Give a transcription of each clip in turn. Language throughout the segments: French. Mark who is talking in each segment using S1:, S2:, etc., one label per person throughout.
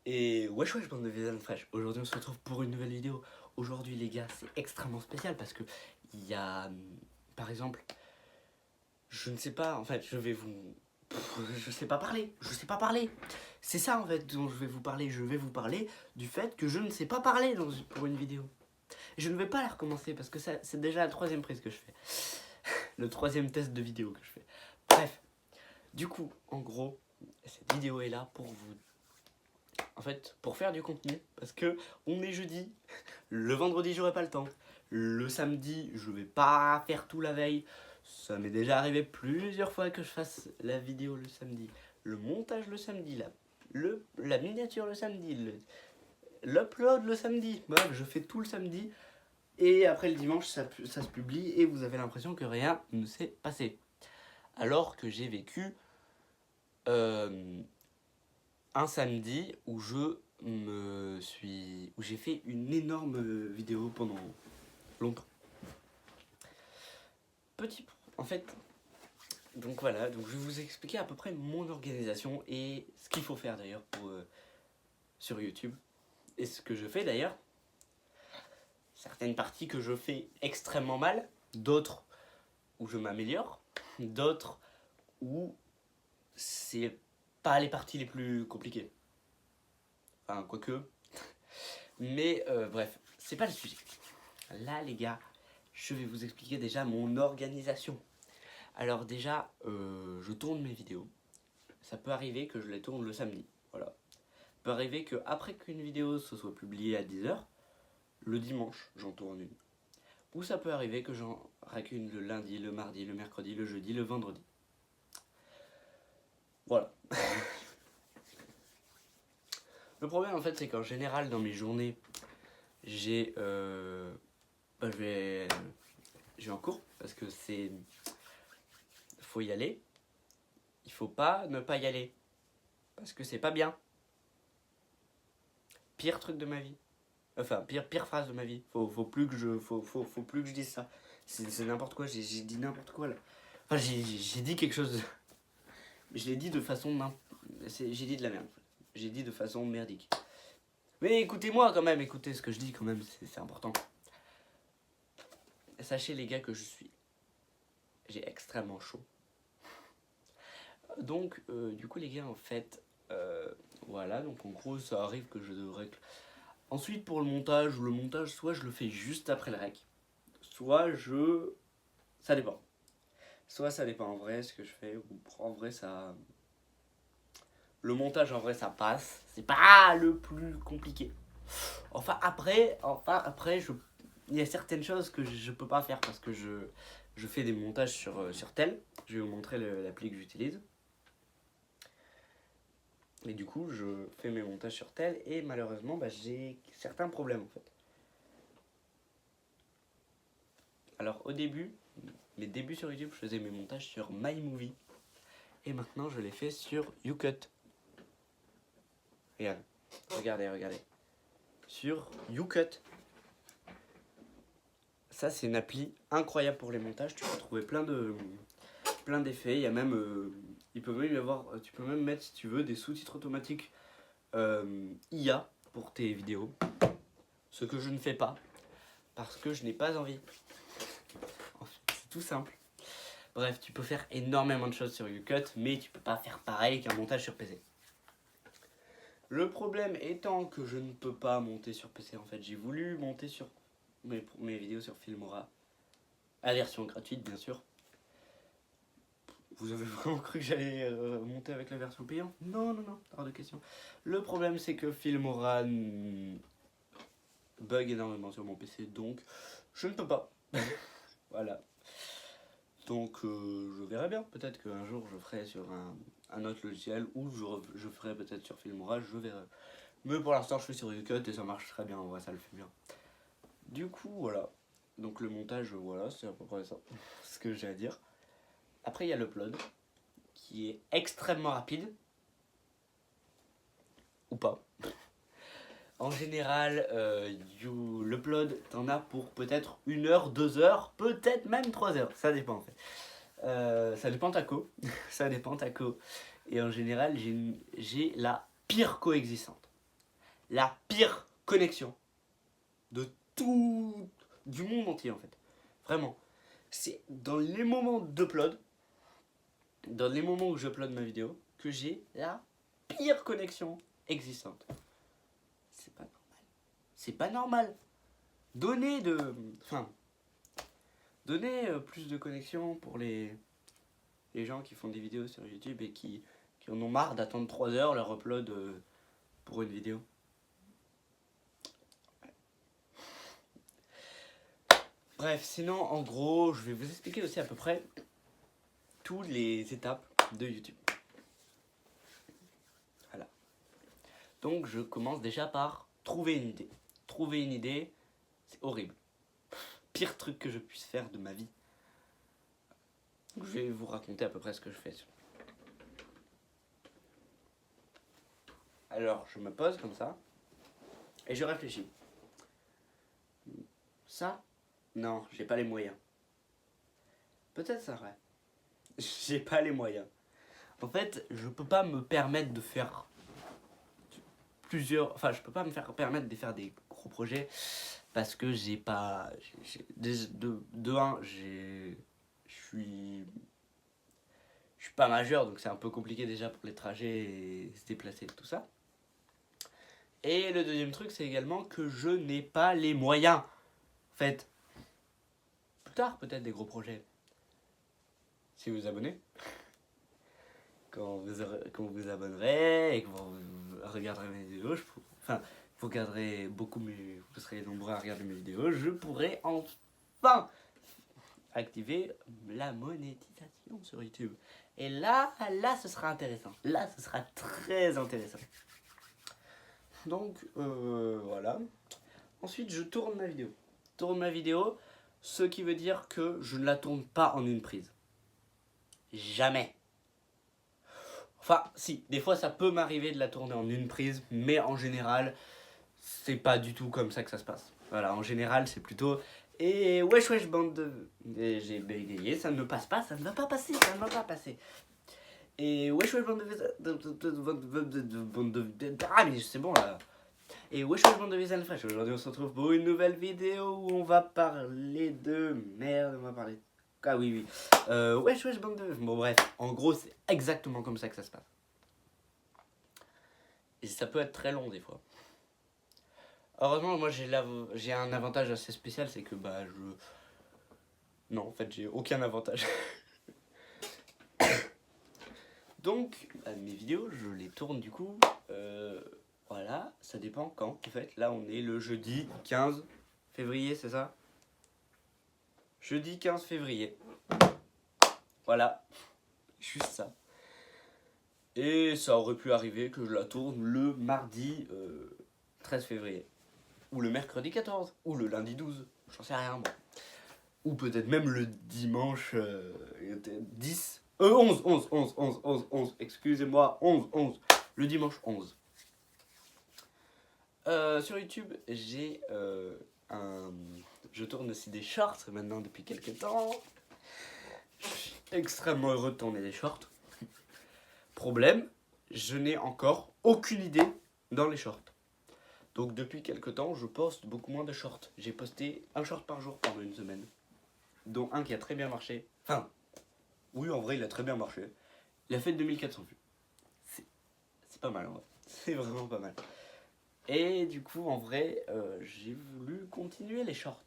S1: Et wesh bande de visages fraîches. Aujourd'hui on se retrouve pour une nouvelle vidéo. Aujourd'hui les gars c'est extrêmement spécial parce que il y a par exemple, je ne sais pas, en fait je vais vous... je sais pas parler. C'est ça en fait dont je vais vous parler. Je vais vous parler du fait que je ne sais pas parler pour une vidéo. Je ne vais pas la recommencer parce que c'est déjà la troisième prise que je fais. Le troisième test de vidéo que je fais. Bref, du coup en gros cette vidéo est là pour vous... En fait, pour faire du contenu, parce que on est jeudi, le vendredi j'aurai pas le temps, le samedi je vais pas faire tout la veille, ça m'est déjà arrivé plusieurs fois que je fasse la vidéo le samedi, le montage le samedi, la miniature le samedi, l'upload le samedi, bref je fais tout le samedi, et après le dimanche ça se publie et vous avez l'impression que rien ne s'est passé. Alors que j'ai vécu... un samedi où où j'ai fait une énorme vidéo pendant longtemps. En fait, donc voilà, donc je vais vous expliquer à peu près mon organisation et ce qu'il faut faire d'ailleurs sur YouTube. Et ce que je fais d'ailleurs, certaines parties que je fais extrêmement mal, d'autres où je m'améliore, d'autres où c'est pas les parties les plus compliquées. Enfin, quoique. Mais bref, c'est pas le sujet. Là, les gars, je vais vous expliquer déjà mon organisation. Alors déjà, je tourne mes vidéos. Ça peut arriver que je les tourne le samedi. Voilà. Ça peut arriver qu'après qu'une vidéo se soit publiée à 10h, le dimanche, j'en tourne une. Ou ça peut arriver que j'en raque une le lundi, le mardi, le mercredi, le jeudi, le vendredi. Voilà. Le problème en fait c'est qu'en général dans mes journées j'ai je vais en cours parce que faut y aller. Il faut pas ne pas y aller parce que c'est pas bien. Pire truc de ma vie. Enfin pire phrase de ma vie. Faut plus que je dise ça. C'est n'importe quoi, j'ai dit n'importe quoi là. Enfin j'ai dit quelque chose de... Je l'ai dit de façon... J'ai dit de la merde. J'ai dit de façon merdique. Mais écoutez-moi quand même, écoutez ce que je dis quand même, c'est important. Sachez les gars que j'ai extrêmement chaud. Donc du coup les gars en fait, voilà, donc en gros ça arrive que je devrais... Ensuite pour le montage soit je le fais juste après le rec, soit ça dépend. Soit ça dépend en vrai ce que je fais, ou en vrai ça... Le montage en vrai ça passe, c'est pas le plus compliqué. Enfin après il y a certaines choses que je peux pas faire parce que je fais des montages sur tel. Je vais vous montrer l'appli que j'utilise. Et du coup je fais mes montages sur tel et malheureusement j'ai certains problèmes en fait. Alors au début, mes débuts sur YouTube, je faisais mes montages sur MyMovie. Et maintenant je les fais sur YouCut. Regardez. Sur YouCut. Ça c'est une appli incroyable pour les montages. Tu peux trouver plein d'effets. Il y a même, tu peux même mettre si tu veux des sous-titres automatiques IA pour tes vidéos. Ce que je ne fais pas parce que je n'ai pas envie. En fait, c'est tout simple. Bref, tu peux faire énormément de choses sur YouCut, mais tu peux pas faire pareil qu'un montage sur PC. Le problème étant que je ne peux pas monter sur PC, en fait, j'ai voulu monter sur mes vidéos sur Filmora, à version gratuite bien sûr. Vous avez vraiment cru que j'allais monter avec la version payante? Non, hors de question. Le problème c'est que Filmora bug énormément sur mon PC, donc je ne peux pas. Voilà. Donc je verrai bien, peut-être qu'un jour je ferai sur un autre logiciel ou je ferai peut-être sur Filmora, je verrai. Mais pour l'instant je suis sur YouCut et ça marche très bien, en vrai ça le fait bien. Du coup voilà, donc le montage voilà, c'est à peu près ça, ce que j'ai à dire. Après il y a l'upload, qui est extrêmement rapide, ou pas. En général, l'upload, t'en as pour peut-être 1 heure, 2 heures, peut-être même 3 heures, ça dépend en fait. Ça dépend ta co, ça dépend ta co. Et en général, j'ai la pire coexistante. la pire connexion de tout, du monde entier en fait. Vraiment. C'est dans les moments d'upload, dans les moments où j'upload ma vidéo, que j'ai la pire connexion existante. C'est pas normal. C'est pas normal. Donnez plus de connexion pour les gens qui font des vidéos sur YouTube et qui en ont marre d'attendre 3 heures leur upload pour une vidéo. Bref, sinon en gros, je vais vous expliquer aussi à peu près toutes les étapes de YouTube. Voilà. Donc je commence déjà par trouver une idée. Trouver une idée, c'est horrible. Pire truc que je puisse faire de ma vie. Je vais vous raconter à peu près ce que je fais. Alors, je me pose comme ça et je réfléchis. Ça? Non, j'ai pas les moyens. Peut-être ça, ouais. J'ai pas les moyens. En fait, je peux pas me permettre de faire je peux pas me faire permettre de faire des gros projets parce que j'ai pas. De un, je suis pas majeur, donc c'est un peu compliqué déjà pour les trajets et se déplacer, tout ça. Et le deuxième truc, c'est également que je n'ai pas les moyens. En fait, plus tard, peut-être des gros projets. Si vous vous abonnez. Quand vous vous abonnerez et que vous regarderez mes vidéos, vous regarderez beaucoup vous serez nombreux à regarder mes vidéos, je pourrai enfin activer la monétisation sur YouTube. Et là, ce sera intéressant. Là, ce sera très intéressant. Donc, voilà. Ensuite, je tourne ma vidéo. Ce qui veut dire que je ne la tourne pas en une prise. Jamais. Enfin, si, des fois ça peut m'arriver de la tourner en une prise, mais en général, c'est pas du tout comme ça que ça se passe. Voilà, en général, c'est plutôt... Et wesh, bande de... Et j'ai bégayé, ça ne passe pas, ça ne va pas passer, ça ne va pas passer. Et wesh, bande de... Ah, mais c'est bon, là. Et wesh, bande de Visan Fresh. Aujourd'hui, on se retrouve pour une nouvelle vidéo où on va parler de... Merde, on va parler... Ah oui. Wesh, bande de... Bon, bref, en gros, c'est exactement comme ça que ça se passe. Et ça peut être très long, des fois. Heureusement, moi, j'ai un avantage assez spécial, c'est que, Non, en fait, j'ai aucun avantage. Donc, mes vidéos, je les tourne, du coup... Voilà, ça dépend quand, en fait. Là, on est le jeudi 15 février, c'est ça? Jeudi 15 février. Voilà. Juste ça. Et ça aurait pu arriver que je la tourne le mardi 13 février. Ou le mercredi 14. Ou le lundi 12. J'en sais rien, moi. Ou peut-être même le dimanche 10. 11. Excusez-moi, 11. Le dimanche 11. Sur YouTube, je tourne aussi des shorts maintenant depuis quelques temps. Je suis extrêmement heureux de tourner des shorts. Problème, je n'ai encore aucune idée dans les shorts. Donc depuis quelques temps, je poste beaucoup moins de shorts. J'ai posté un short par jour pendant une semaine. Dont un qui a très bien marché. Enfin, oui, en vrai, il a très bien marché. Il a fait 2400 vues. C'est pas mal, en vrai. C'est vraiment pas mal. Et du coup, en vrai, j'ai voulu continuer les shorts.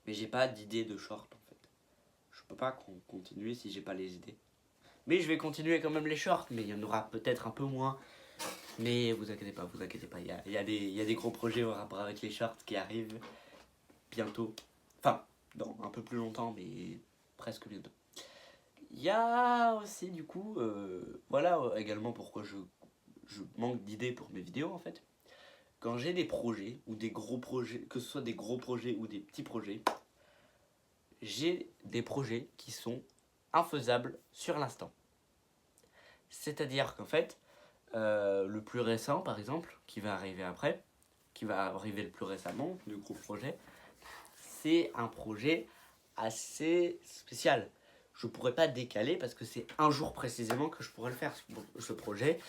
S1: Mais j'ai pas d'idée de shorts, en fait. Je peux pas continuer si j'ai pas les idées. Mais je vais continuer quand même les shorts, mais il y en aura peut-être un peu moins. Mais vous inquiétez pas. Il y a des gros projets au rapport avec les shorts qui arrivent bientôt. Enfin, dans un peu plus longtemps, mais presque bientôt. Il y a aussi, du coup, voilà également pourquoi je manque d'idées pour mes vidéos, en fait. Quand j'ai des projets, ou des gros projets, que ce soit des gros projets ou des petits projets, j'ai des projets qui sont infaisables sur l'instant. C'est-à-dire qu'en fait, le plus récent, par exemple, qui va arriver le plus récemment, le gros projet, c'est un projet assez spécial. Je ne pourrais pas décaler parce que c'est un jour précisément que je pourrais le faire, ce projet.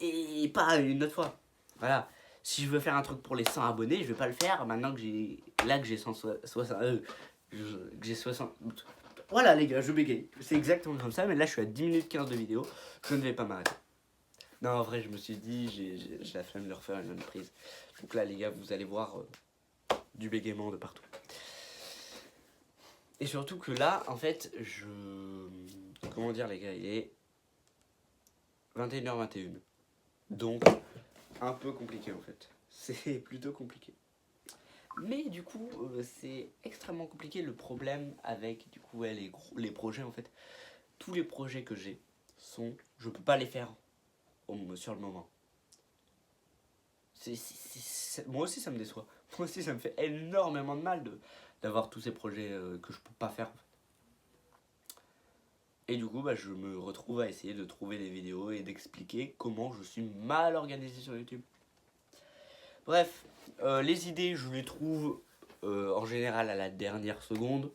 S1: et pas une autre fois. Voilà. Si je veux faire un truc pour les 100 abonnés, je vais pas le faire maintenant que j'ai 160 que j'ai 60. Voilà les gars, je bégaye. C'est exactement comme ça, mais là je suis à 10 minutes 15 de vidéo, je ne vais pas m'arrêter. Non, en vrai, je me suis dit, j'ai la flemme de refaire une autre prise. Donc là les gars, vous allez voir du bégaiement de partout. Et surtout que là, en fait, comment dire les gars, il est 21h21. Donc, un peu compliqué en fait. C'est plutôt compliqué. Mais du coup, c'est extrêmement compliqué. Le problème avec du coup les projets en fait, tous les projets que j'ai je peux pas les faire sur le moment. Moi aussi ça me déçoit. Moi aussi ça me fait énormément de mal d'avoir tous ces projets que je peux pas faire en fait. Et du coup, bah, je me retrouve à essayer de trouver des vidéos et d'expliquer comment je suis mal organisé sur YouTube. Bref, les idées, je les trouve en général à la dernière seconde.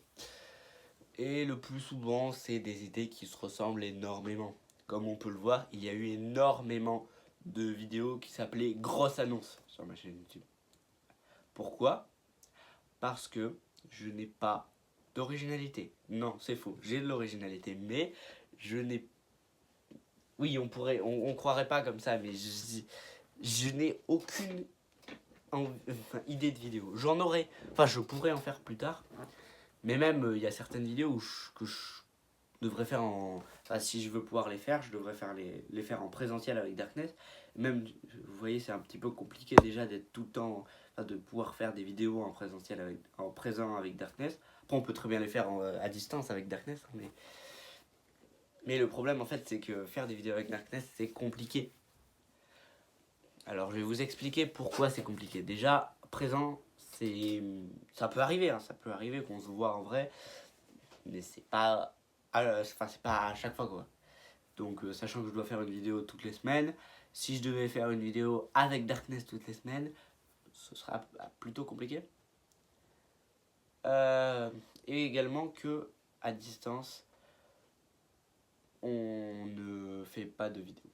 S1: Et le plus souvent, c'est des idées qui se ressemblent énormément. Comme on peut le voir, il y a eu énormément de vidéos qui s'appelaient Grosse Annonce sur ma chaîne YouTube. Pourquoi ? Parce que je n'ai pas d'originalité. Non, c'est faux. J'ai de l'originalité, mais je n'ai... Oui, on croirait pas comme ça, mais je n'ai aucune idée de vidéo. J'en aurais... Enfin, je pourrais en faire plus tard. Mais même, il y a certaines vidéos que je devrais faire en... Enfin, si je veux pouvoir les faire, je devrais les faire en présentiel avec Darkness. Même, vous voyez, c'est un petit peu compliqué déjà d'être tout le temps... Enfin, de pouvoir faire des vidéos en présentiel, en présent avec Darkness. Après, on peut très bien les faire à distance avec Darkness. Mais le problème, en fait, c'est que faire des vidéos avec Darkness, c'est compliqué. Alors, je vais vous expliquer pourquoi c'est compliqué. Déjà, présent, ça peut arriver. Ça peut arriver qu'on se voit en vrai. Mais c'est pas à chaque fois quoi. Donc sachant que je dois faire une vidéo toutes les semaines, si je devais faire une vidéo avec Darkness toutes les semaines, ce sera plutôt compliqué. Et également que à distance, on ne fait pas de vidéo.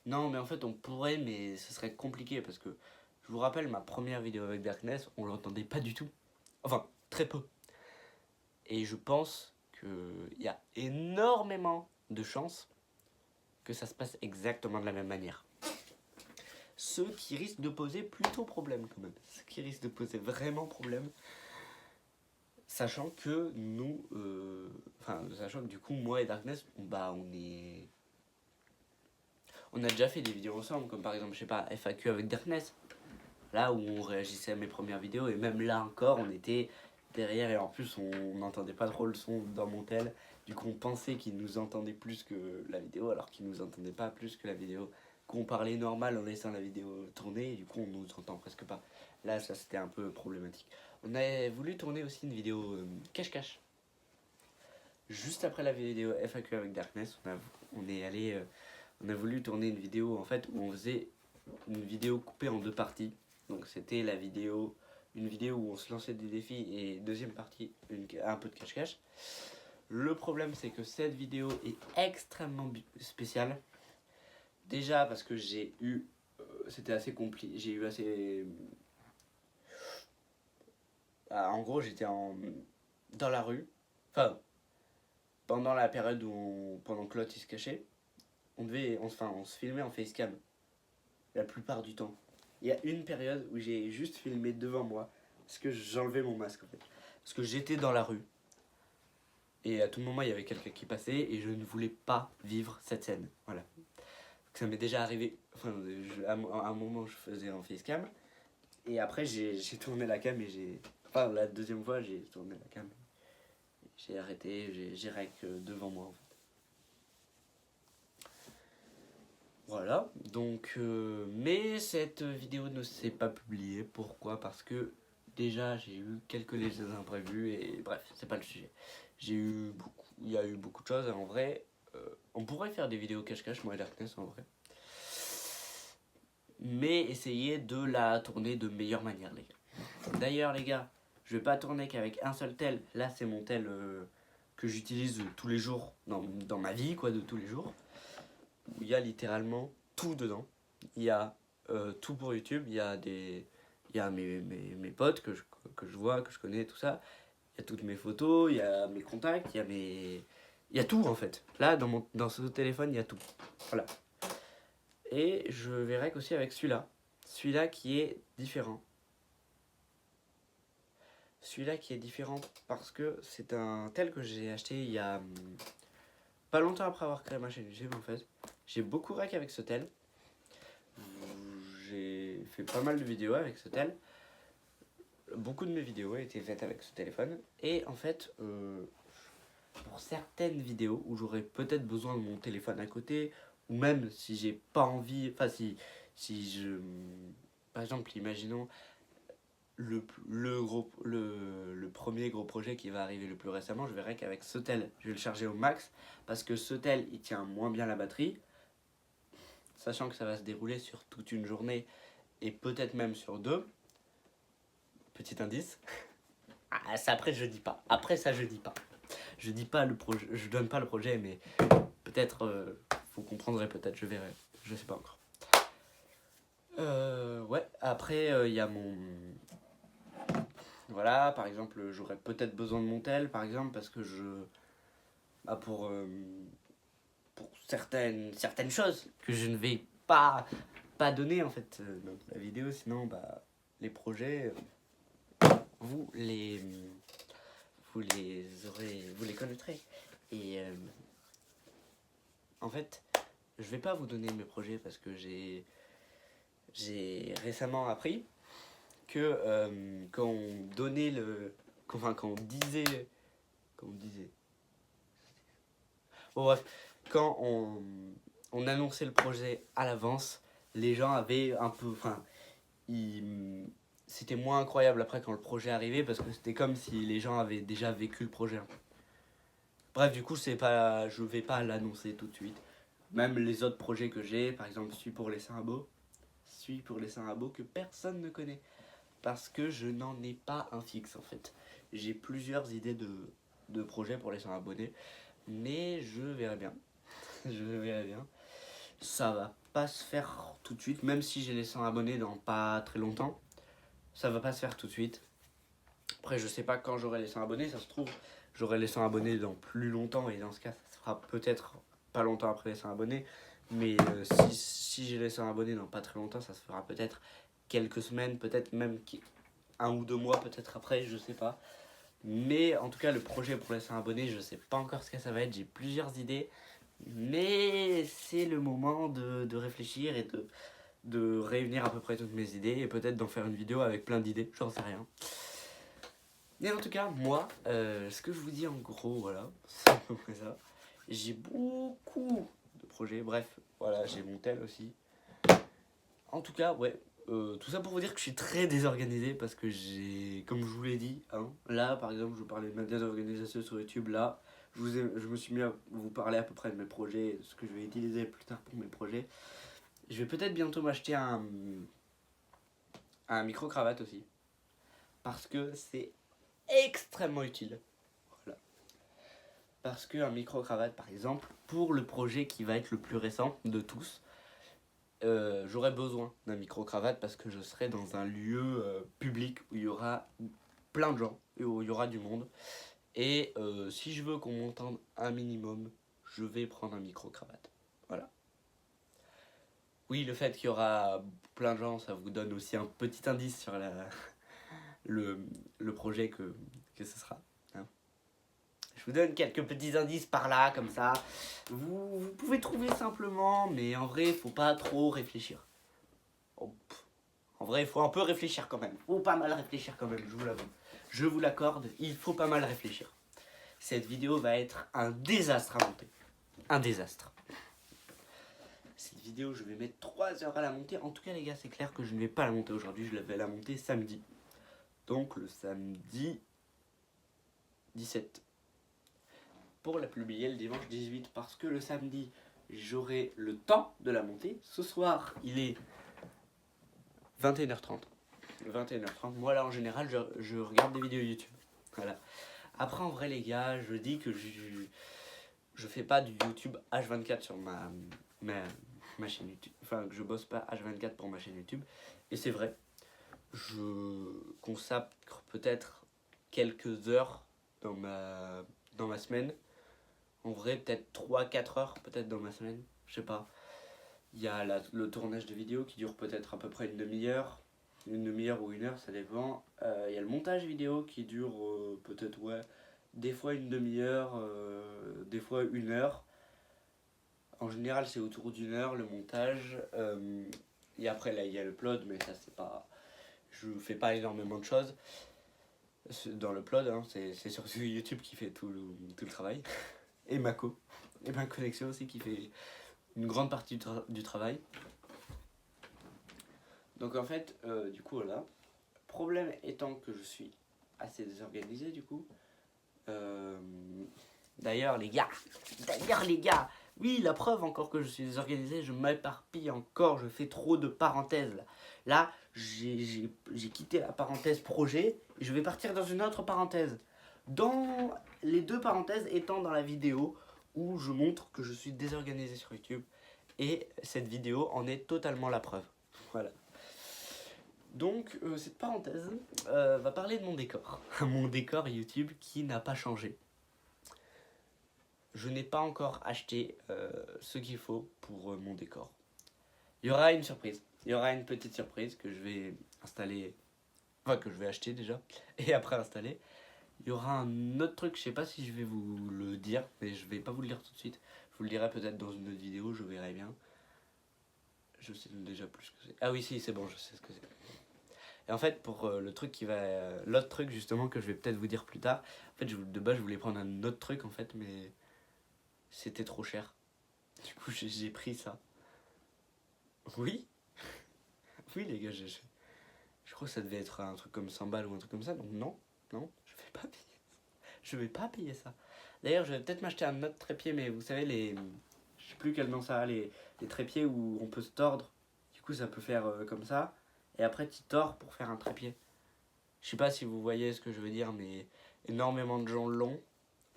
S1: Non mais en fait on pourrait, mais ce serait compliqué parce que je vous rappelle ma première vidéo avec Darkness, on l'entendait pas du tout. Enfin très peu. Et je pense qu'il y a énormément de chances que ça se passe exactement de la même manière. Ce qui risque de poser plutôt problème quand même. Ce qui risque de poser vraiment problème. Sachant que nous... sachant que du coup, moi et Darkness, on a déjà fait des vidéos ensemble, comme par exemple, je sais pas, FAQ avec Darkness. Là où on réagissait à mes premières vidéos, et même là encore, on était derrière, et en plus, on n'entendait pas trop le son dans mon tel. Du coup, on pensait qu'il nous entendait plus que la vidéo, alors qu'il nous entendait pas plus que la vidéo. Qu'on parlait normal en laissant la vidéo tourner, et du coup, on nous entend presque pas. Là, ça, c'était un peu problématique. On a voulu tourner aussi une vidéo cache-cache. Juste après la vidéo FAQ avec Darkness, on a voulu tourner une vidéo en fait où on faisait une vidéo coupée en deux parties. Donc c'était une vidéo où on se lançait des défis et deuxième partie, un peu de cache-cache. Le problème c'est que cette vidéo est extrêmement spéciale. Déjà parce que c'était assez compliqué, j'ai eu assez... en gros j'étais dans la rue, enfin pendant la période pendant que l'autre il se cachait, on se filmait en facecam la plupart du temps. Il y a une période où j'ai juste filmé devant moi parce que j'enlevais mon masque en fait. Parce que j'étais dans la rue et à tout moment il y avait quelqu'un qui passait et je ne voulais pas vivre cette scène. Voilà. Donc, ça m'est déjà arrivé. À un moment je faisais en facecam et après j'ai tourné la cam et la deuxième fois j'ai tourné la cam. J'ai arrêté, j'ai rec devant moi en fait. Voilà, donc, mais cette vidéo ne s'est pas publiée. Pourquoi ? Parce que déjà j'ai eu quelques légers imprévus et bref, c'est pas le sujet. Il y a eu beaucoup de choses en vrai. On pourrait faire des vidéos cache-cache, moi et Darkness en vrai. Mais essayer de la tourner de meilleure manière, les gars. D'ailleurs, les gars, je vais pas tourner qu'avec un seul tel. Là, c'est mon tel que j'utilise tous les jours dans ma vie, quoi, de tous les jours. Où il y a littéralement tout dedans. Il y a tout pour YouTube. Il y a mes potes que je vois, que je connais, tout ça. Il y a toutes mes photos, il y a mes contacts, il y a tout en fait. Là, dans ce téléphone, il y a tout. Voilà. Et je verrai qu'aussi avec celui-là. Celui-là qui est différent. Celui-là qui est différent parce que c'est un tel que j'ai acheté il y a pas longtemps après avoir créé ma chaîne YouTube en fait. J'ai beaucoup rack avec ce tel. J'ai fait pas mal de vidéos avec ce tel. Beaucoup de mes vidéos ont été faites avec ce téléphone. Et en fait, pour certaines vidéos où j'aurais peut-être besoin de mon téléphone à côté, ou même si j'ai pas envie, enfin si je... Par exemple, imaginons le premier gros projet qui va arriver le plus récemment, je verrai qu'avec ce tel, je vais le charger au max, parce que ce tel, il tient moins bien la batterie, sachant que ça va se dérouler sur toute une journée, et peut-être même sur 2. Petit indice. Ah, ça après je dis pas. Après ça je dis pas. Je dis pas le projet, je donne pas le projet, mais peut-être vous comprendrez, peut-être, je verrai. Je sais pas encore. Ouais, après il y a mon... Voilà, par exemple, j'aurais peut-être besoin de mon tel, par exemple, parce que bah pour certaines choses que je ne vais pas donner, en fait, dans la vidéo, sinon, bah, les projets, vous les vous les connaîtrez. Et en fait, je vais pas vous donner mes projets parce que j'ai récemment appris que quand on donnait quand on disait bon bref, quand on annonçait le projet à l'avance, les gens avaient un peu, enfin, c'était moins incroyable après quand le projet arrivait parce que c'était comme si les gens avaient déjà vécu le projet. Bref, du coup, je vais pas l'annoncer tout de suite. Même les autres projets que j'ai, par exemple celui pour les Saint-Abo, que personne ne connaît. Parce que je n'en ai pas un fixe en fait. J'ai plusieurs idées de projets pour les 100 abonnés, mais je verrai bien. Je verrai bien. Ça va pas se faire tout de suite, même si j'ai les 100 abonnés dans pas très longtemps. Ça va pas se faire tout de suite. Après, je sais pas quand j'aurai les 100 abonnés, ça se trouve, j'aurai les 100 abonnés dans plus longtemps, et dans ce cas, ça sera peut-être pas longtemps après les 100 abonnés. Mais si j'ai les 100 abonnés dans pas très longtemps, ça se fera peut-être quelques semaines, peut-être même 1 ou 2 mois, peut-être après, je sais pas. Mais en tout cas, le projet pour les 100 abonnés, je sais pas encore ce que ça va être, j'ai plusieurs idées. Mais c'est le moment de réfléchir et de réunir à peu près toutes mes idées, et peut-être d'en faire une vidéo avec plein d'idées, j'en sais rien. Mais en tout cas, moi, ce que je vous dis en gros, voilà, c'est à peu près ça. J'ai beaucoup de projets, bref, voilà, j'ai mon tel aussi. En tout cas, ouais, tout ça pour vous dire que je suis très désorganisé parce que j'ai, comme je vous l'ai dit, hein, là par exemple, je vous parlais de ma désorganisation sur YouTube, là, je me suis mis à vous parler à peu près de mes projets, ce que je vais utiliser plus tard pour mes projets. Je vais peut-être bientôt m'acheter un micro-cravate aussi, parce que c'est extrêmement utile. Voilà. Parce qu'un micro-cravate, par exemple, pour le projet qui va être le plus récent de tous, j'aurai besoin d'un micro-cravate parce que je serai dans un lieu public où il y aura plein de gens, et où il y aura du monde. Et si je veux qu'on m'entende un minimum, je vais prendre un micro-cravate. Voilà. Oui, le fait qu'il y aura plein de gens, ça vous donne aussi un petit indice sur le projet que ce sera. Hein. Je vous donne quelques petits indices par là, comme ça. Vous pouvez trouver simplement, mais en vrai, il faut pas trop réfléchir. Oh, en vrai, il faut un peu réfléchir quand même. Faut pas mal réfléchir quand même, je vous l'avoue. Je vous l'accorde, il faut pas mal réfléchir. Cette vidéo va être un désastre à monter. Un désastre. Cette vidéo, je vais mettre 3 heures à la monter. En tout cas, les gars, c'est clair que je ne vais pas la monter aujourd'hui. Je vais la monter samedi. Donc, le samedi 17. Pour la publier le dimanche 18. Parce que le samedi, j'aurai le temps de la monter. Ce soir, il est 21h30. 21h30. Moi, là, en général, je regarde des vidéos YouTube. Voilà. Après, en vrai, les gars, je dis que je fais pas du YouTube H24 sur ma chaîne YouTube, enfin que je bosse pas H24 pour ma chaîne YouTube. Et c'est vrai, je consacre peut-être quelques heures dans ma semaine. En vrai, peut-être 3-4 heures peut-être dans ma semaine, je sais pas. Il y a le tournage de vidéo qui dure peut-être à peu près une demi-heure ou 1 heure, ça dépend. Il y a le montage vidéo qui dure peut-être, ouais, des fois une demi-heure, des fois 1 heure. En général, c'est autour d'1 heure le montage. Et après, là, il y a le upload, mais ça, c'est pas. Je fais pas énormément de choses dans le upload, hein. C'est sur YouTube qui fait tout le travail. Et et ma connexion aussi qui fait une grande partie du travail. Donc en fait, du coup, voilà. Problème étant que je suis assez désorganisé, du coup. Euh, D'ailleurs, les gars, oui, la preuve encore que je suis désorganisé, je m'éparpille encore, je fais trop de parenthèses. Là, j'ai quitté la parenthèse projet, et je vais partir dans une autre parenthèse. Dans les 2 parenthèses étant dans la vidéo où je montre que je suis désorganisé sur YouTube. Et cette vidéo en est totalement la preuve. Voilà. Donc, cette parenthèse va parler de mon décor. Mon décor YouTube qui n'a pas changé. Je n'ai pas encore acheté ce qu'il faut pour mon décor. Il y aura une surprise. Il y aura une petite surprise que je vais installer. Enfin, que je vais acheter déjà. Et après installer. Il y aura un autre truc, je sais pas si je vais vous le dire, mais je vais pas vous le dire tout de suite. Je vous le dirai peut-être dans une autre vidéo, je verrai bien. Je sais déjà plus ce que c'est. Ah oui, si, c'est bon, je sais ce que c'est. Et en fait, pour le truc qui va. L'autre truc, justement, que je vais peut-être vous dire plus tard. En fait, de base, je voulais prendre un autre truc, en fait, mais c'était trop cher. Du coup, j'ai pris ça. Oui. Oui, les gars, je crois que ça devait être un truc comme 100 balles ou un truc comme ça. Donc, non, je vais pas payer ça. Je vais pas payer ça. D'ailleurs, je vais peut-être m'acheter un autre trépied, mais vous savez, je sais plus quel nom ça a, les trépieds où on peut se tordre. Du coup, ça peut faire comme ça. Et après, tu tords pour faire un trépied. Je sais pas si vous voyez ce que je veux dire, mais énormément de gens l'ont,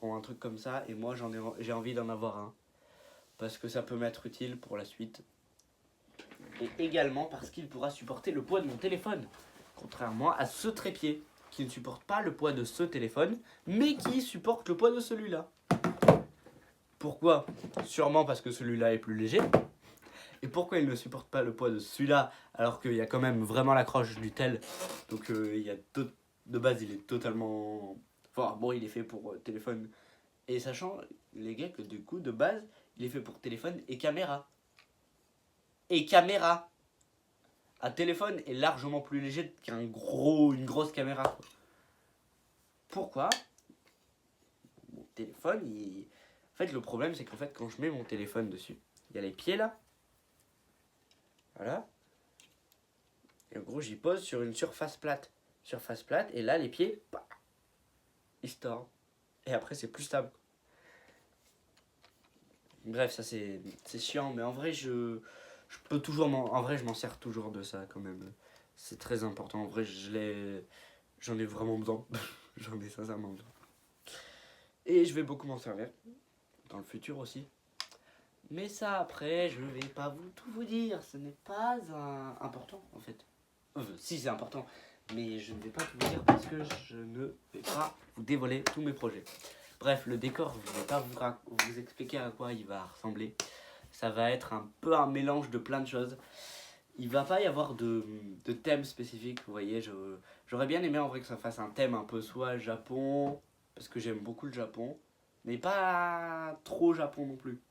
S1: ont un truc comme ça, et moi j'ai envie d'en avoir un. Parce que ça peut m'être utile pour la suite. Et également parce qu'il pourra supporter le poids de mon téléphone. Contrairement à ce trépied, qui ne supporte pas le poids de ce téléphone, mais qui supporte le poids de celui-là. Pourquoi? Sûrement parce que celui-là est plus léger. Et pourquoi il ne supporte pas le poids de celui-là, alors qu'il y a quand même vraiment l'accroche du tel. Donc de base il est totalement... Enfin bon, il est fait pour téléphone. Et sachant, les gars, que du coup de base il est fait pour téléphone et caméra. Et caméra. Un téléphone est largement plus léger qu'une grosse caméra. Pourquoi? Mon téléphone, en fait le problème c'est qu'en fait quand je mets mon téléphone dessus, il y a les pieds là. Voilà. Et en gros, j'y pose sur une surface plate. Surface plate, et là, les pieds, bah, ils se tordent. Et après, c'est plus stable. Bref, ça c'est chiant, mais en vrai, je peux toujours en vrai, je m'en sers toujours de ça quand même. C'est très important. En vrai, j'en ai vraiment besoin. J'en ai sincèrement besoin. Et je vais beaucoup m'en servir. Dans le futur aussi. Mais ça, après, je vais pas tout vous dire. Ce n'est pas important, en fait. Si, c'est important. Mais je ne vais pas tout vous dire parce que je ne vais pas vous dévoiler tous mes projets. Bref, le décor, je ne vais pas vous expliquer à quoi il va ressembler. Ça va être un peu un mélange de plein de choses. Il va pas y avoir de thème spécifique, vous voyez. J'aurais bien aimé en vrai que ça fasse un thème un peu soit Japon, parce que j'aime beaucoup le Japon, mais pas trop Japon non plus.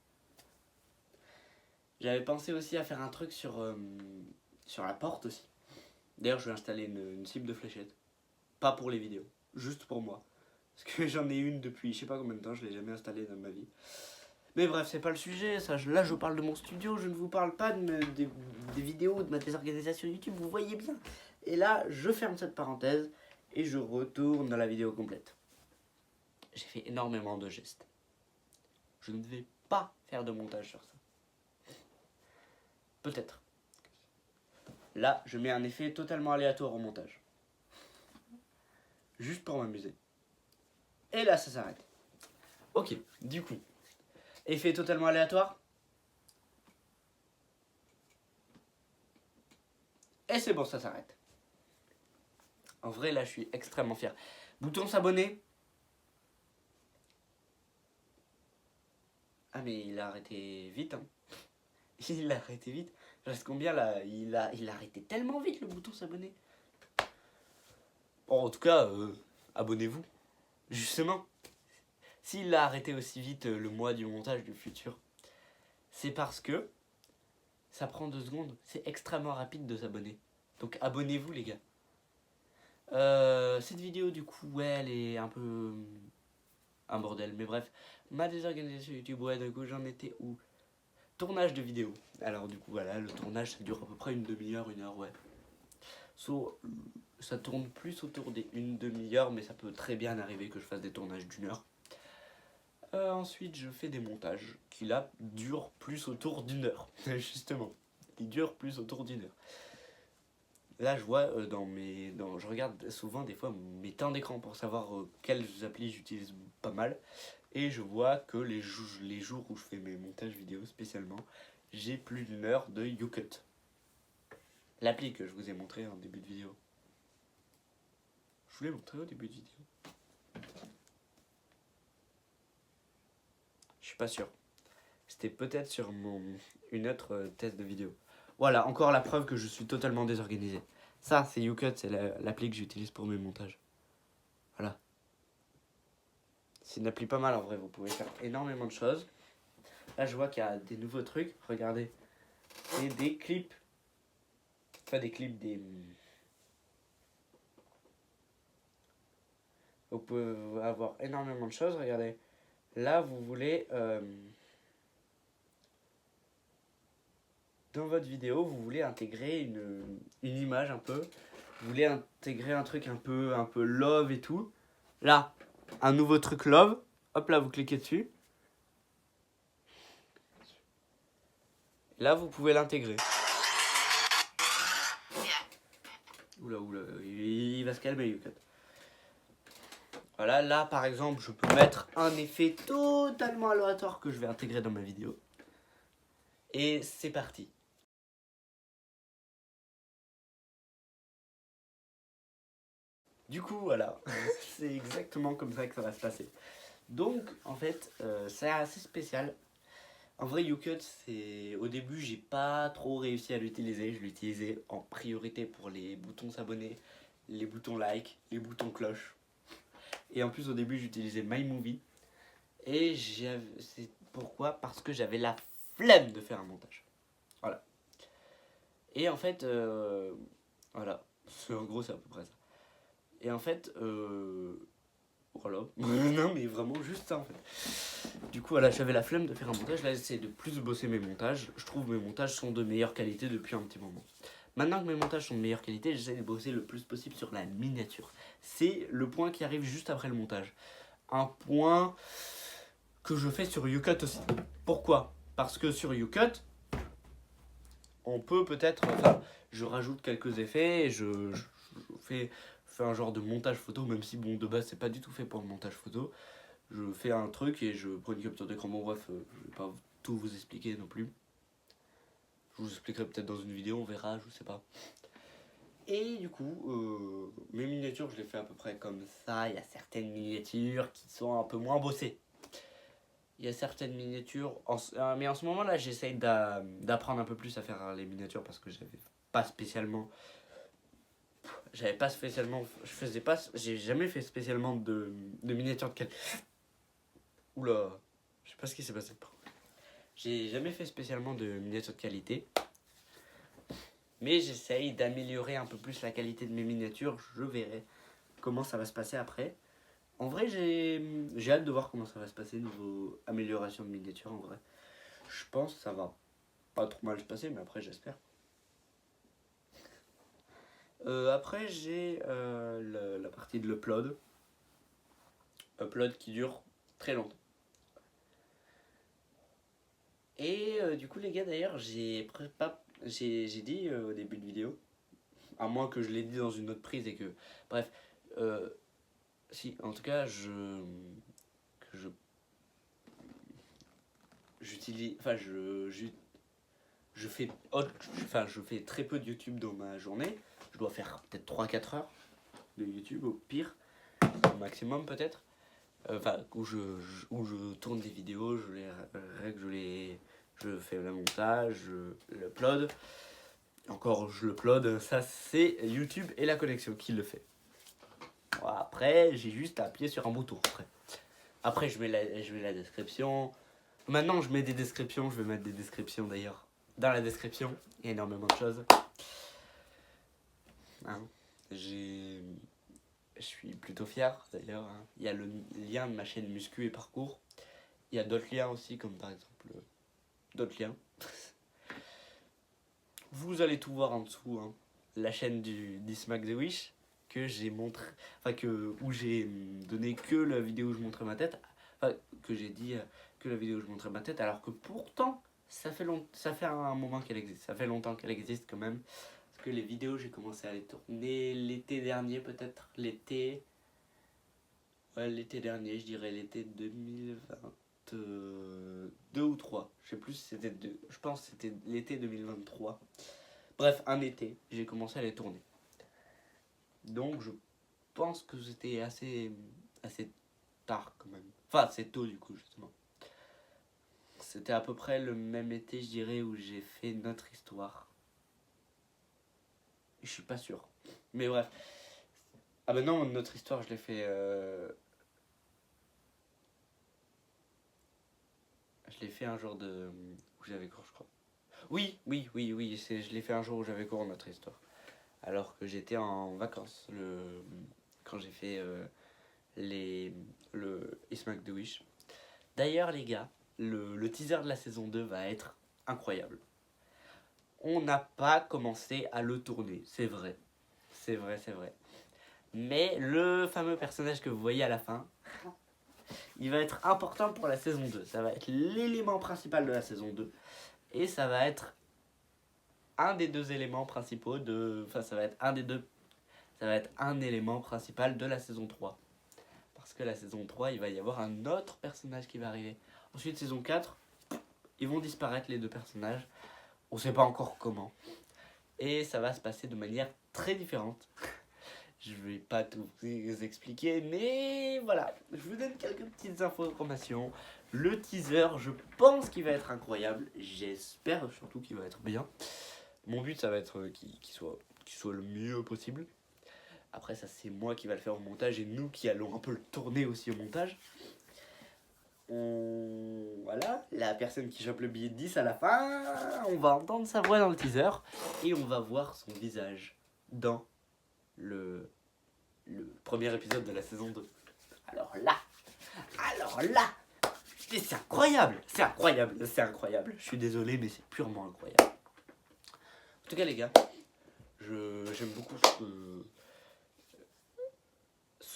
S1: J'avais pensé aussi à faire un truc sur la porte aussi. D'ailleurs, je vais installer une cible de fléchette. Pas pour les vidéos, juste pour moi. Parce que j'en ai une depuis je sais pas combien de temps, je l'ai jamais installée dans ma vie. Mais bref, c'est pas le sujet. Là, je parle de mon studio, je ne vous parle pas des vidéos, de ma désorganisation YouTube, vous voyez bien. Et là, je ferme cette parenthèse et je retourne dans la vidéo complète. J'ai fait énormément de gestes. Je ne vais pas faire de montage sur ça. Peut-être. Là, je mets un effet totalement aléatoire au montage. Juste pour m'amuser. Et là, ça s'arrête. Ok, du coup, effet totalement aléatoire. Et c'est bon, ça s'arrête. En vrai, là, je suis extrêmement fier. Bouton s'abonner. Ah, mais il a arrêté vite, hein. Il a arrêté vite. Je reste combien, là? Il a arrêté tellement vite, le bouton s'abonner. Bon, en tout cas, abonnez-vous. Justement. S'il a arrêté aussi vite le mois du montage du futur, c'est parce que ça prend 2 secondes. C'est extrêmement rapide de s'abonner. Donc abonnez-vous, les gars. Cette vidéo, du coup, ouais, elle est un peu un bordel. Mais bref, ma désorganisation YouTube, ouais, du coup, j'en étais où? Tournage de vidéo. Alors, du coup, voilà, le tournage, ça dure à peu près une demi-heure, 1 heure, ouais. Ça tourne plus autour des 1/2 heure, mais ça peut très bien arriver que je fasse des tournages d'1 heure. Ensuite, je fais des montages qui, là, durent plus autour d'1 heure. Justement, qui durent plus autour d'1 heure. Là, je vois je regarde souvent des fois mes temps d'écran pour savoir quelles applis j'utilise pas mal. Et je vois que les jours où je fais mes montages vidéo spécialement, j'ai plus d'1 heure de YouCut. L'appli que je vous ai montré en début de vidéo. Je vous l'ai montré au début de vidéo. Je suis pas sûr. C'était peut-être sur une autre test de vidéo. Voilà, encore la preuve que je suis totalement désorganisé. Ça, c'est YouCut, c'est l'appli que j'utilise pour mes montages. Voilà. C'est une appli pas mal en vrai, vous pouvez faire énormément de choses. Là, je vois qu'il y a des nouveaux trucs. Regardez. C'est des clips. Pas des clips, Vous pouvez avoir énormément de choses. Regardez. Là, vous voulez... dans votre vidéo, vous voulez intégrer une image un peu. Vous voulez intégrer un truc un peu love et tout. Là, un nouveau truc love. Hop là, vous cliquez dessus. Là, vous pouvez l'intégrer. Oula, il va se calmer, YouCut. Voilà, là, par exemple, je peux mettre un effet totalement aléatoire que je vais intégrer dans ma vidéo. Et c'est parti. Du coup, voilà, c'est exactement comme ça que ça va se passer. Donc, en fait, c'est assez spécial. En vrai, YouCut, au début, j'ai pas trop réussi à l'utiliser. Je l'utilisais en priorité pour les boutons s'abonner, les boutons like, les boutons cloche. Et en plus, au début, j'utilisais MyMovie. Et c'est pourquoi? Parce que j'avais la flemme de faire un montage. Voilà. Et en fait, voilà. En gros, c'est à peu près ça. Et en fait, voilà. Non, mais vraiment juste ça en fait. Du coup, voilà, j'avais la flemme de faire un montage. Là, j'essaie de plus bosser mes montages. Je trouve que mes montages sont de meilleure qualité depuis un petit moment. Maintenant que mes montages sont de meilleure qualité, j'essaie de bosser le plus possible sur la miniature. C'est le point qui arrive juste après le montage. Un point que je fais sur YouCut aussi. Pourquoi? Parce que sur YouCut, on peut peut-être... Enfin, je rajoute quelques effets et je fais un genre de montage photo, même si bon, de base, c'est pas du tout fait pour le montage photo. Je fais un truc et je prends une capture d'écran. Bon, bref, je vais pas tout vous expliquer non plus. Je vous expliquerai peut-être dans une vidéo, on verra, je sais pas. Et du coup, mes miniatures, je les fais à peu près comme ça. Il y a certaines miniatures qui sont un peu moins bossées. Il y a certaines miniatures, mais en ce moment là, j'essaye d'apprendre un peu plus à faire les miniatures parce que j'ai jamais fait spécialement de miniatures de qualité. Oula, je sais pas ce qui s'est passé. J'ai jamais fait spécialement de miniatures de qualité. Mais j'essaye d'améliorer un peu plus la qualité de mes miniatures. Je verrai comment ça va se passer après. En vrai, j'ai hâte de voir comment ça va se passer niveau amélioration de miniatures en vrai. Je pense que ça va pas trop mal se passer, mais après j'espère. Après j'ai la partie de l'upload. Upload qui dure très longtemps. Et du coup les gars d'ailleurs j'ai dit au début de vidéo, à moins que je l'ai dit dans une autre prise et que... Bref, si en tout cas j'utilise... Enfin je fais je fais très peu de YouTube dans ma journée. Je dois faire peut-être 3-4 heures de YouTube au pire, au maximum peut-être. Où je tourne des vidéos, je les règle, je fais le montage, je l'upload. Encore je l'upload, ça c'est YouTube et la connexion qui le fait. Bon, après, j'ai juste à appuyer sur un bouton. Après je mets la description. Maintenant, je mets des descriptions. Je vais mettre des descriptions d'ailleurs. Dans la description, il y a énormément de choses. Hein. Je suis plutôt fier d'ailleurs. Hein. Il y a le lien de ma chaîne Muscu et Parcours. Il y a d'autres liens aussi, comme par exemple d'autres liens. Vous allez tout voir en dessous. Hein. La chaîne d'Ismac The Wish que j'ai montré, où j'ai donné que la vidéo où je montrais ma tête. Que j'ai dit que la vidéo où je montrais ma tête, alors que pourtant ça fait un moment qu'elle existe, ça fait longtemps qu'elle existe quand même, parce que les vidéos j'ai commencé à les tourner l'été dernier, peut-être l'été dernier, je dirais l'été 2022 ou 3, je sais plus si c'était je pense que c'était l'été 2023, bref un été j'ai commencé à les tourner, donc je pense que c'était assez tard quand même, enfin c'est tôt du coup justement. C'était à peu près le même été, je dirais, où j'ai fait Notre Histoire. Je suis pas sûr. Mais bref. Ah ben non, Notre Histoire, je l'ai fait... Je l'ai fait un jour où j'avais cours, je crois. Oui, je l'ai fait un jour où j'avais cours, Notre Histoire. Alors que j'étais en vacances, quand j'ai fait le Ismac The Wish. D'ailleurs, les gars, le teaser de la saison 2 va être incroyable. On n'a pas commencé à le tourner, c'est vrai. C'est vrai. Mais le fameux personnage que vous voyez à la fin, il va être important pour la saison 2. Ça va être l'élément principal de la saison 2. Et ça va être un des deux éléments principaux de... Enfin, ça va être un des deux... Ça va être un élément principal de la saison 3. Parce que la saison 3, il va y avoir un autre personnage qui va arriver. Ensuite, saison 4, ils vont disparaître les deux personnages. On ne sait pas encore comment. Et ça va se passer de manière très différente. Je vais pas tout vous expliquer, mais voilà, je vous donne quelques petites informations. Le teaser, je pense qu'il va être incroyable. J'espère surtout qu'il va être bien. Mon but, ça va être qu'il soit le mieux possible. Après, ça, c'est moi qui va le faire au montage et nous qui allons un peu le tourner aussi au montage. Voilà, la personne qui chope le billet de 10 à la fin, on va entendre sa voix dans le teaser et on va voir son visage dans le premier épisode de la saison 2. Alors là, c'est incroyable, Je suis désolé, mais c'est purement incroyable. En tout cas, les gars, j'aime beaucoup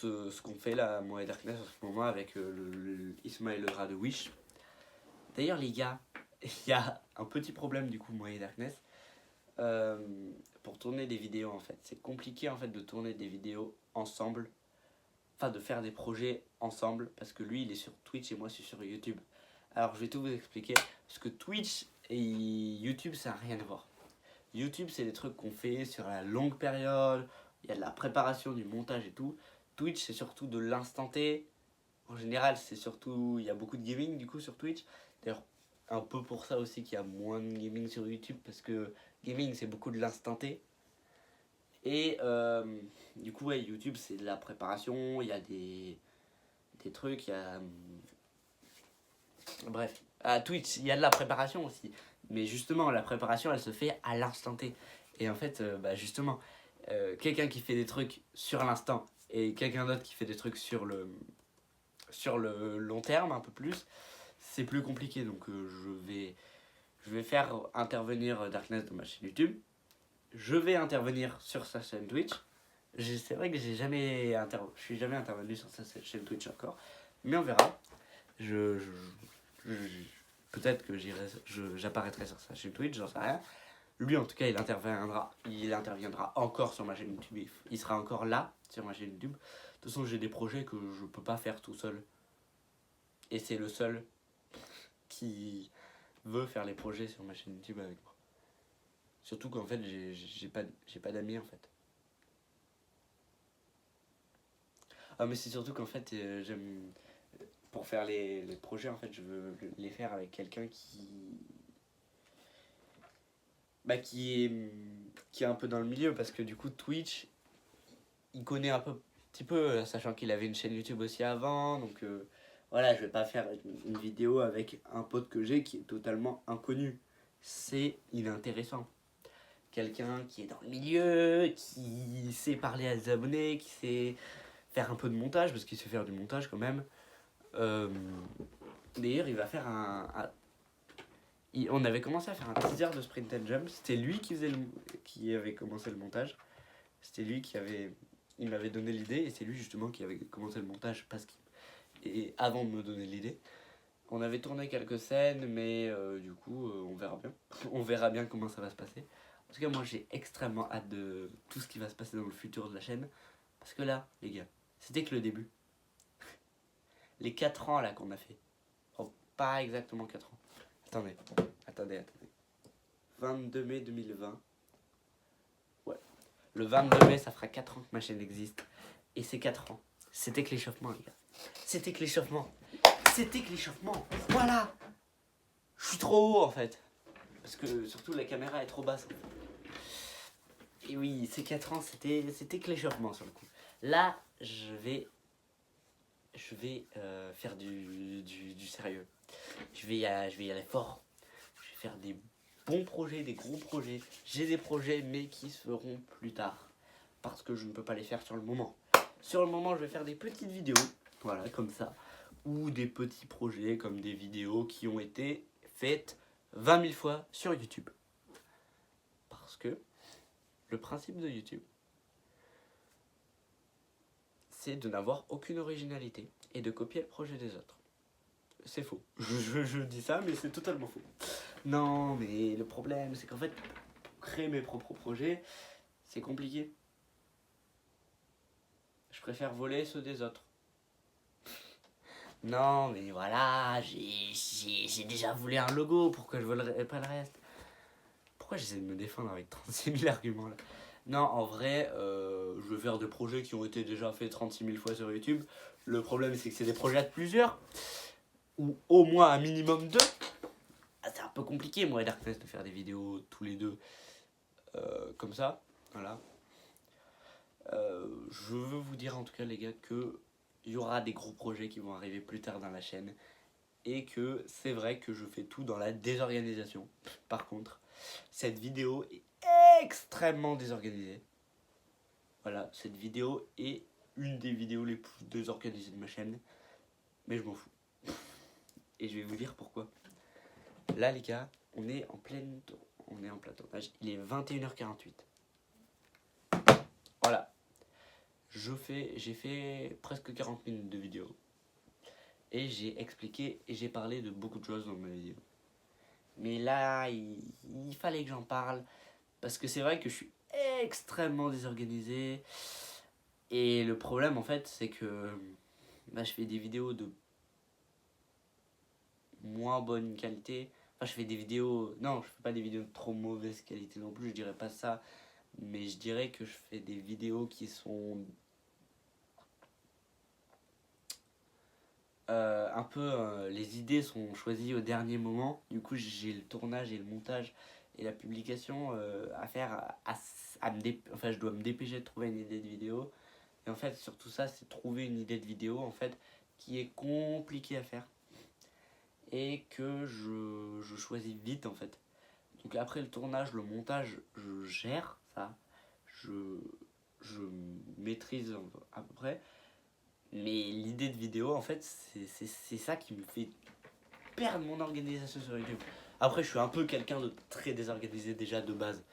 S1: ce qu'on fait là, moi et Darkness, en ce moment, avec le Isma et le Rat de Wish. D'ailleurs, les gars, il y a un petit problème, du coup, moi et Darkness. Pour tourner des vidéos, en fait. C'est compliqué, en fait, de tourner des vidéos ensemble. Enfin, de faire des projets ensemble, parce que lui, il est sur Twitch et moi, je suis sur YouTube. Alors, je vais tout vous expliquer, parce que Twitch et YouTube, ça n'a rien à voir. YouTube, c'est des trucs qu'on fait sur la longue période, il y a de la préparation, du montage et tout. Twitch, c'est surtout de l'instant T. En général, c'est surtout, il y a beaucoup de gaming, du coup, sur Twitch. D'ailleurs, un peu pour ça aussi qu'il y a moins de gaming sur YouTube, parce que gaming, c'est beaucoup de l'instant T. Et du coup, ouais, YouTube, c'est de la préparation, il y a des trucs, il y a... Bref, à Twitch, il y a de la préparation aussi. Mais justement, la préparation, elle se fait à l'instant T. Et en fait, justement, quelqu'un qui fait des trucs sur l'instant et quelqu'un d'autre qui fait des trucs sur le long terme, un peu plus, c'est plus compliqué. Donc, je vais faire intervenir Darkness dans ma chaîne YouTube. Je vais intervenir sur sa chaîne Twitch. C'est vrai que je suis jamais intervenu sur sa chaîne Twitch encore, mais on verra. Peut-être que j'apparaîtrai sur sa chaîne Twitch, j'en sais rien. Lui, en tout cas, il interviendra encore sur ma chaîne YouTube. Il sera encore là sur ma chaîne YouTube. De toute façon, j'ai des projets que je peux pas faire tout seul. Et c'est le seul qui veut faire les projets sur ma chaîne YouTube avec moi. Surtout qu'en fait, j'ai pas d'amis en fait. Ah, mais c'est surtout qu'en fait, j'aime. Pour faire les projets, en fait, je veux les faire avec quelqu'un bah, qui est un peu dans le milieu. Parce que du coup, Twitch, il connaît un petit peu, sachant qu'il avait une chaîne YouTube aussi avant. Donc voilà, je vais pas faire une vidéo avec un pote que j'ai qui est totalement inconnu. C'est inintéressant. Quelqu'un qui est dans le milieu, qui sait parler à ses abonnés, qui sait faire un peu de montage, parce qu'il sait faire du montage quand même. Euh, D'ailleurs, il va faire on avait commencé à faire un teaser de Sprint and Jump. C'était lui qui avait commencé le montage. C'était lui il m'avait donné l'idée, et c'est lui justement qui avait commencé le montage et avant de me donner l'idée. On avait tourné quelques scènes, mais du coup, on verra bien. On verra bien comment ça va se passer. En tout cas, moi, j'ai extrêmement hâte de tout ce qui va se passer dans le futur de la chaîne. Parce que là, les gars, c'était que le début. Les 4 ans là qu'on a fait. Oh, pas exactement 4 ans. Attendez. 22 mai 2020. Ouais. Le 22 mai, ça fera 4 ans que ma chaîne existe. Et ces 4 ans, c'était que l'échauffement, les gars. C'était que l'échauffement. Voilà. Je suis trop haut en fait. Parce que surtout la caméra est trop basse. Et oui, ces 4 ans, c'était que l'échauffement sur le coup. Là, je vais faire du sérieux. Je vais y aller fort. Je vais faire des bons projets, des gros projets. J'ai des projets, mais qui se feront plus tard. Parce que je ne peux pas les faire sur le moment. Sur le moment, je vais faire des petites vidéos. Voilà, comme ça. Ou des petits projets, comme des vidéos qui ont été faites 20 000 fois sur YouTube. Parce que le principe de YouTube, c'est de n'avoir aucune originalité et de copier le projet des autres. C'est faux. Je dis ça, mais c'est totalement faux. Non, mais le problème, c'est qu'en fait, pour créer mes propres projets, c'est compliqué. Je préfère voler ceux des autres. Non, mais voilà, j'ai déjà volé un logo, pourquoi je volerais pas le reste? Pourquoi j'essaie de me défendre avec 36 000 arguments là? Non, en vrai, je vais faire des projets qui ont été déjà faits 36 000 fois sur YouTube. Le problème, c'est que c'est des projets de plusieurs, ou au moins un minimum deux. Ah, c'est un peu compliqué, moi et Darkness, de faire des vidéos tous les deux comme ça. Voilà. Je veux vous dire en tout cas, les gars, que il y aura des gros projets qui vont arriver plus tard dans la chaîne. Et que c'est vrai que je fais tout dans la désorganisation. Par contre, cette vidéo est extrêmement désorganisée. Voilà, cette vidéo est une des vidéos les plus désorganisées de ma chaîne. Mais je m'en fous. Et je vais vous dire pourquoi. Là, les gars, on est en plein tournage. Il est 21h48. Voilà. J'ai fait presque 40 minutes de vidéo. Et j'ai expliqué et j'ai parlé de beaucoup de choses dans ma vidéo. Mais là, il fallait que j'en parle. Parce que c'est vrai que je suis extrêmement désorganisé. Et le problème, en fait, c'est que je fais des vidéos de moins bonne qualité. Enfin, je fais des vidéos... Non, je fais pas des vidéos de trop mauvaise qualité non plus, je dirais pas ça. Mais je dirais que je fais des vidéos qui sont... un peu... les idées sont choisies au dernier moment. Du coup, j'ai le tournage et le montage et la publication à faire. Enfin, je dois me dépêcher de trouver une idée de vidéo. Et en fait, surtout ça, c'est trouver une idée de vidéo en fait qui est compliquée à faire. Et que je choisis vite en fait. Donc après le tournage, le montage, je gère ça. Je maîtrise à peu près. Mais l'idée de vidéo, en fait, c'est ça qui me fait perdre mon organisation sur YouTube. Après, je suis un peu quelqu'un de très désorganisé déjà de base.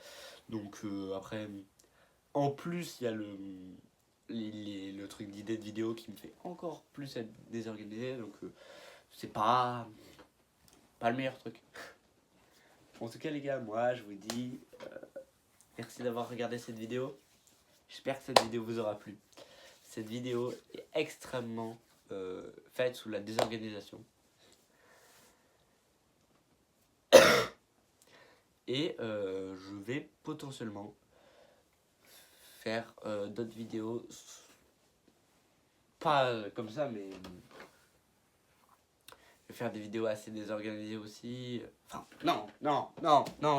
S1: Donc après, en plus, il y a le truc d'idée de vidéo qui me fait encore plus être désorganisé. Donc c'est pas le meilleur truc. En tout cas, les gars, moi, je vous dis merci d'avoir regardé cette vidéo. J'espère que cette vidéo vous aura plu. Cette vidéo est extrêmement faite sous la désorganisation. Et je vais potentiellement faire d'autres vidéos, pas comme ça, mais je vais faire des vidéos assez désorganisées aussi. Enfin, non,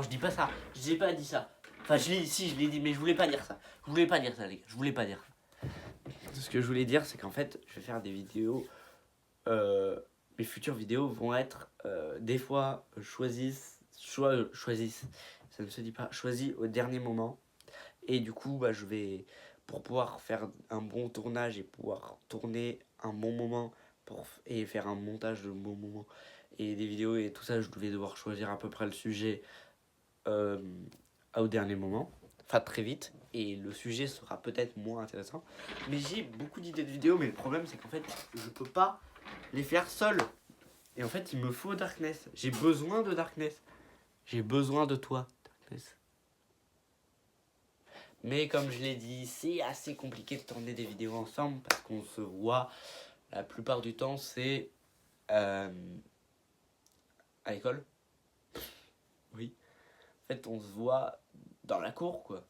S1: je dis pas ça. Je n'ai pas dit ça. Enfin, si, je l'ai dit, mais je voulais pas dire ça. Je voulais pas dire ça, les gars. Je voulais pas dire ça. Ce que je voulais dire, c'est qu'en fait, je vais faire des vidéos. Mes futures vidéos vont être des fois choisies, ça ne se dit pas, choisies au dernier moment. Et du coup, bah, je vais, pour pouvoir faire un bon tournage et pouvoir tourner un bon moment et faire un montage de bon moment et des vidéos et tout ça, je vais devoir choisir à peu près le sujet au dernier moment, enfin très vite. Et le sujet sera peut-être moins intéressant. Mais j'ai beaucoup d'idées de vidéos, mais le problème c'est qu'en fait, je peux pas les faire seul. Et en fait, il me faut Darkness. J'ai besoin de Darkness. J'ai besoin de toi, Darkness. Mais comme je l'ai dit, c'est assez compliqué de tourner des vidéos ensemble parce qu'on se voit la plupart du temps, c'est à l'école. Oui. En fait, on se voit dans la cour, quoi.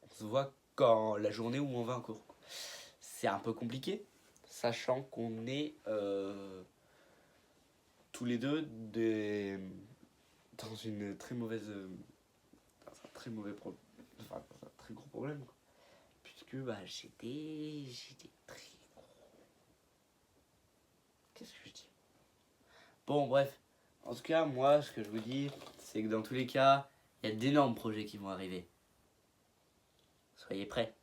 S1: On se voit quand la journée où on va en cours. C'est un peu compliqué, sachant qu'on est tous les deux dans une très mauvaise, dans un très mauvais problème, enfin dans un très gros problème, quoi. Puisque bah j'étais très gros. Qu'est-ce que je dis? Bon bref, en tout cas moi ce que je vous dis, c'est que dans tous les cas, il y a d'énormes projets qui vont arriver. Soyez prêts.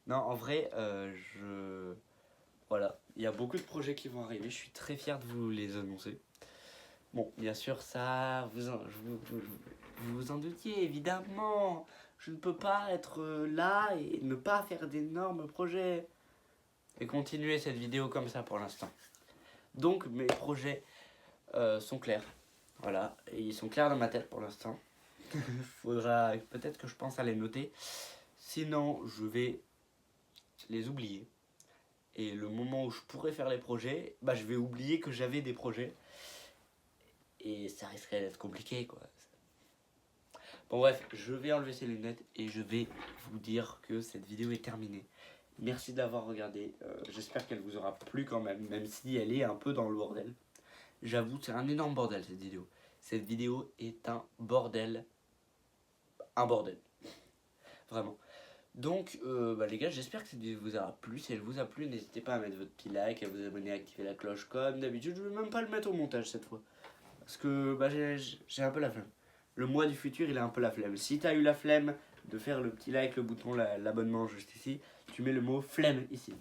S1: Non, en vrai, voilà, il y a beaucoup de projets qui vont arriver. Je suis très fier de vous les annoncer. Bon, bien sûr, ça, vous vous en doutiez, évidemment. Je ne peux pas être là et ne pas faire d'énormes projets. Et continuer cette vidéo comme ça pour l'instant. Donc, mes projets sont clairs. Voilà, et ils sont clairs dans ma tête pour l'instant. Faudra peut-être que je pense à les noter. Sinon, je vais les oublier. Et le moment où je pourrais faire les projets, bah, je vais oublier que j'avais des projets. Et ça risquerait d'être compliqué, quoi. Bon bref, je vais enlever ces lunettes et je vais vous dire que cette vidéo est terminée. Merci de l'avoir regardée. J'espère qu'elle vous aura plu quand même, même si elle est un peu dans le bordel. J'avoue, c'est un énorme bordel cette vidéo. Cette vidéo est un bordel. Un bordel. Vraiment. Donc, bah, les gars, j'espère que cette vidéo vous aura plu. Si elle vous a plu, n'hésitez pas à mettre votre petit like, à vous abonner, à activer la cloche comme d'habitude. Je ne vais même pas le mettre au montage cette fois. Parce que bah, j'ai un peu la flemme. Le mois du futur, il a un peu la flemme. Si tu as eu la flemme de faire le petit like, le bouton, l'abonnement juste ici, tu mets le mot flemme ici.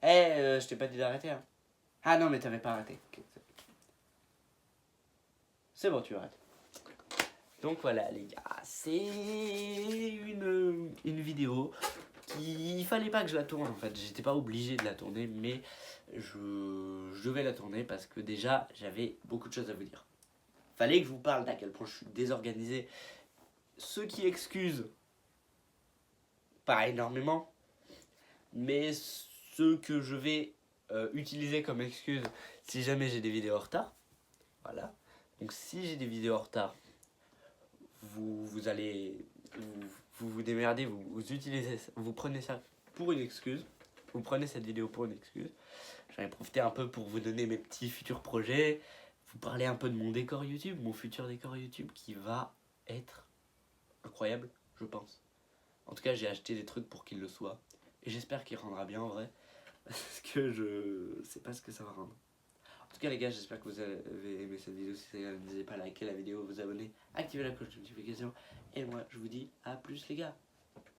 S1: Je t'ai pas dit d'arrêter. Hein. Ah non, mais t'avais pas arrêté. Okay. C'est bon, tu arrêtes. Donc voilà, les gars, c'est une vidéo il fallait pas que je la tourne en fait. J'étais pas obligé de la tourner, mais je vais la tourner parce que déjà, j'avais beaucoup de choses à vous dire. Fallait que je vous parle d'à quel point je suis désorganisé. Ce qui excuse pas énormément, mais ce que je vais utiliser comme excuse si jamais j'ai des vidéos en retard. Voilà. Donc si j'ai des vidéos en retard, vous allez vous démerdez, vous utilisez, vous prenez ça pour une excuse. Vous prenez cette vidéo pour une excuse. J'en ai profité un peu pour vous donner mes petits futurs projets, vous parler un peu de mon décor YouTube, mon futur décor YouTube qui va être incroyable, je pense. En tout cas, j'ai acheté des trucs pour qu'il le soit. Et j'espère qu'il rendra bien en vrai. Parce que je sais pas ce que ça va rendre. En tout cas, les gars, j'espère que vous avez aimé cette vidéo. Si c'est le cas, n'hésitez pas à liker la vidéo, vous abonner, activer la cloche de notification. Et moi, je vous dis à plus, les gars.